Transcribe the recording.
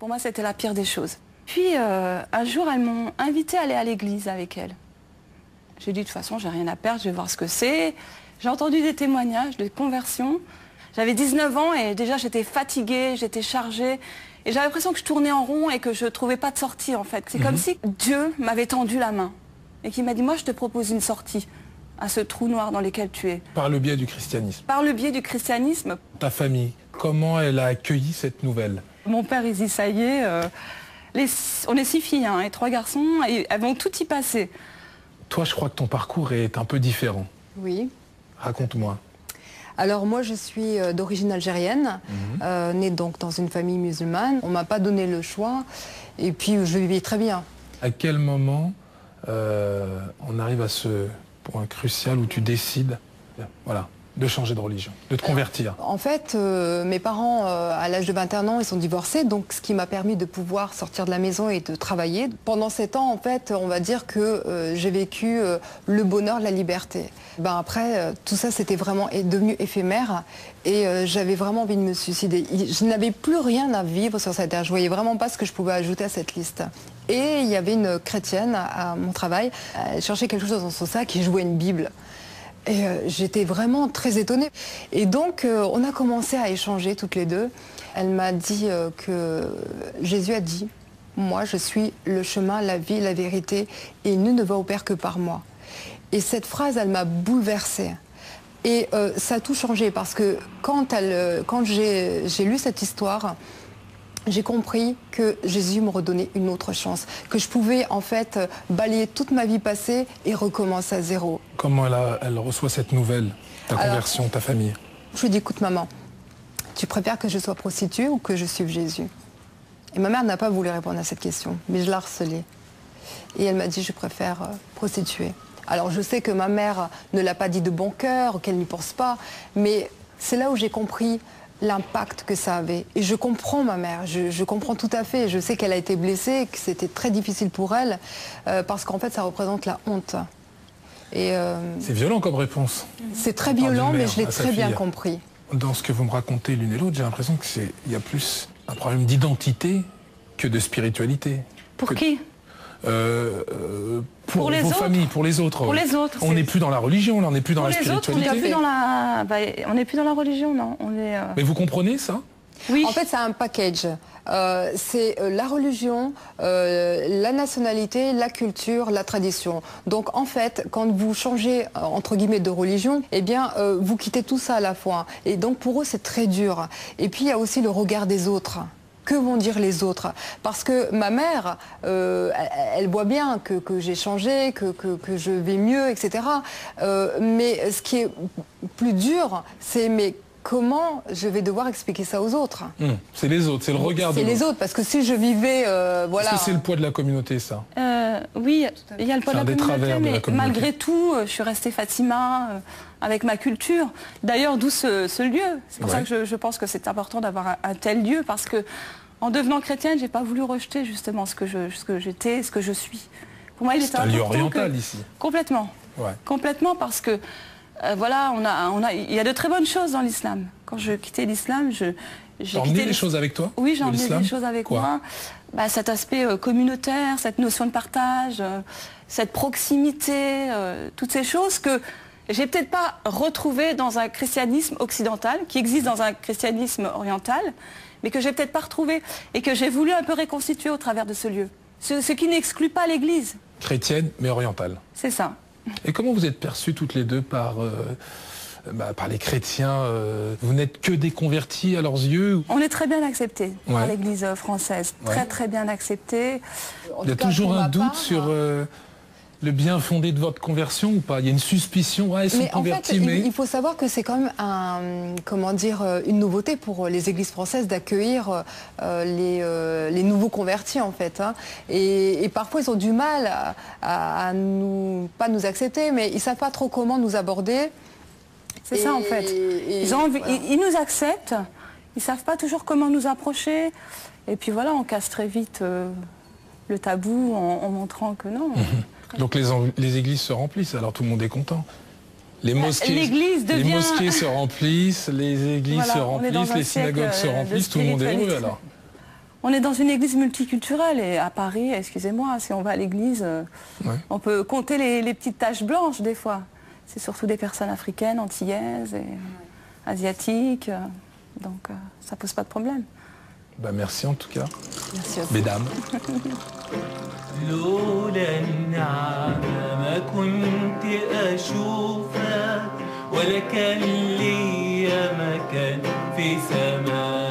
Pour moi, c'était la pire des choses. Puis, un jour, elles m'ont invitée à aller à l'église avec elles. J'ai dit, de toute façon, j'ai rien à perdre, je vais voir ce que c'est. J'ai entendu des témoignages de conversion. J'avais 19 ans et déjà, j'étais fatiguée, j'étais chargée. Et j'avais l'impression que je tournais en rond et que je ne trouvais pas de sortie, en fait. C'est comme si Dieu m'avait tendu la main et qu'il m'a dit, moi, je te propose une sortie à ce trou noir dans lequel tu es. Par le biais du christianisme. Par le biais du christianisme. Ta famille, comment elle a accueilli cette nouvelle? Mon père, il dit, ça y est, on est 6 filles et 3 garçons, et elles vont tout y passer. Toi, je crois que ton parcours est un peu différent. Oui. Raconte-moi. Alors moi, je suis d'origine algérienne, née donc dans une famille musulmane. On ne m'a pas donné le choix, et puis je vivais très bien. À quel moment on arrive à ce point crucial où tu décides, voilà, de changer de religion, de te convertir? En fait, mes parents, à l'âge de 21 ans, ils sont divorcés, donc ce qui m'a permis de pouvoir sortir de la maison et de travailler. Pendant 7 ans, en fait, on va dire que j'ai vécu le bonheur, la liberté. Ben après, tout ça, c'était vraiment devenu éphémère et j'avais vraiment envie de me suicider. Je n'avais plus rien à vivre sur cette terre. Je voyais vraiment pas ce que je pouvais ajouter à cette liste. Et il y avait une chrétienne à mon travail, elle cherchait quelque chose dans son sac et jouait une Bible. Et j'étais vraiment très étonnée. Et donc, on a commencé à échanger toutes les deux. Elle m'a dit que Jésus a dit, moi je suis le chemin, la vie, la vérité, et nul ne va au Père que par moi. Et cette phrase, elle m'a bouleversée. Et ça a tout changé parce que quand j'ai lu cette histoire, j'ai compris que Jésus me redonnait une autre chance, que je pouvais en fait balayer toute ma vie passée et recommencer à zéro. Comment elle reçoit cette nouvelle, ta conversion, ta famille? Je lui ai dit, écoute maman, tu préfères que je sois prostituée ou que je suive Jésus? Et ma mère n'a pas voulu répondre à cette question, mais je l'ai harcelée. Et elle m'a dit, je préfère prostituée. Alors je sais que ma mère ne l'a pas dit de bon cœur, qu'elle n'y pense pas, mais c'est là où j'ai compris l'impact que ça avait. Et je comprends ma mère, je comprends tout à fait. Je sais qu'elle a été blessée, que c'était très difficile pour elle, parce qu'en fait ça représente la honte. C'est violent comme réponse. C'est très violent, mais je l'ai très bien compris. Dans ce que vous me racontez l'une et l'autre, j'ai l'impression qu'il y a plus un problème d'identité que de spiritualité. Pour qui? Pour vos familles, pour les autres. Pour les autres. On n'est plus dans la religion, là, on n'est plus dans la spiritualité. On n'est plus dans la... on n'est plus dans la religion, non. On est, Mais vous comprenez ça? Oui. En fait, c'est un package. C'est la religion, la nationalité, la culture, la tradition. Donc, en fait, quand vous changez, entre guillemets, de religion, eh bien, vous quittez tout ça à la fois. Et donc, pour eux, c'est très dur. Et puis, il y a aussi le regard des autres. Que vont dire les autres? Parce que ma mère, elle voit bien que j'ai changé, que je vais mieux, etc. Mais ce qui est plus dur, c'est mais comment je vais devoir expliquer ça aux autres? C'est les autres, c'est le regard de l'autre. C'est les autres, parce que si je vivais... voilà. Est-ce que c'est le poids de la communauté, ça? Oui, il y a le poids de la communauté, mais malgré communauté. tout, je suis restée Fatima avec ma culture. D'ailleurs, d'où ce lieu. C'est pour ça que je pense que c'est important d'avoir un tel lieu, parce que en devenant chrétienne, j'ai pas voulu rejeter justement ce que j'étais, ce que je suis. Pour moi, il était un lieu important oriental ici. Complètement. Complètement, parce que voilà, il y a de très bonnes choses dans l'islam. Quand je quittais l'islam, j'ai emmené des choses avec toi? Oui, j'ai emmené des choses avec moi. Cet aspect communautaire, cette notion de partage, cette proximité, toutes ces choses que j'ai peut-être pas retrouvées dans un christianisme occidental, qui existe dans un christianisme oriental, mais que j'ai peut-être pas retrouvé et que j'ai voulu un peu reconstituer au travers de ce lieu. Ce qui n'exclut pas l'Église. Chrétienne, mais orientale. C'est ça. Et comment vous êtes perçues toutes les deux par les chrétiens? Vous n'êtes que des convertis à leurs yeux? On est très bien acceptés par l'Église française. Très très bien acceptés. Il y a toujours un doute sur le bien fondé de votre conversion ou pas? Il y a une suspicion, ils sont convertis, mais... Il faut savoir que c'est quand même une nouveauté pour les églises françaises d'accueillir les nouveaux convertis, en fait. Et parfois, ils ont du mal à pas nous accepter, mais ils ne savent pas trop comment nous aborder. C'est ça, en fait. Ils nous acceptent, ils ne savent pas toujours comment nous approcher. Et puis voilà, on casse très vite le tabou en montrant que non. Donc les églises se remplissent, alors tout le monde est content. Les mosquées se remplissent, les églises se remplissent, les synagogues se remplissent, tout le monde est heureux alors. On est dans une église multiculturelle et à Paris, excusez-moi, si on va à l'église, on peut compter les petites taches blanches des fois. C'est surtout des personnes africaines, antillaises et asiatiques, donc ça pose pas de problème. Bah, merci en tout cas. Merci aussi. Mesdames. لولا النعمة ما كنت أشوفك ولا كان ليا مكان في سماك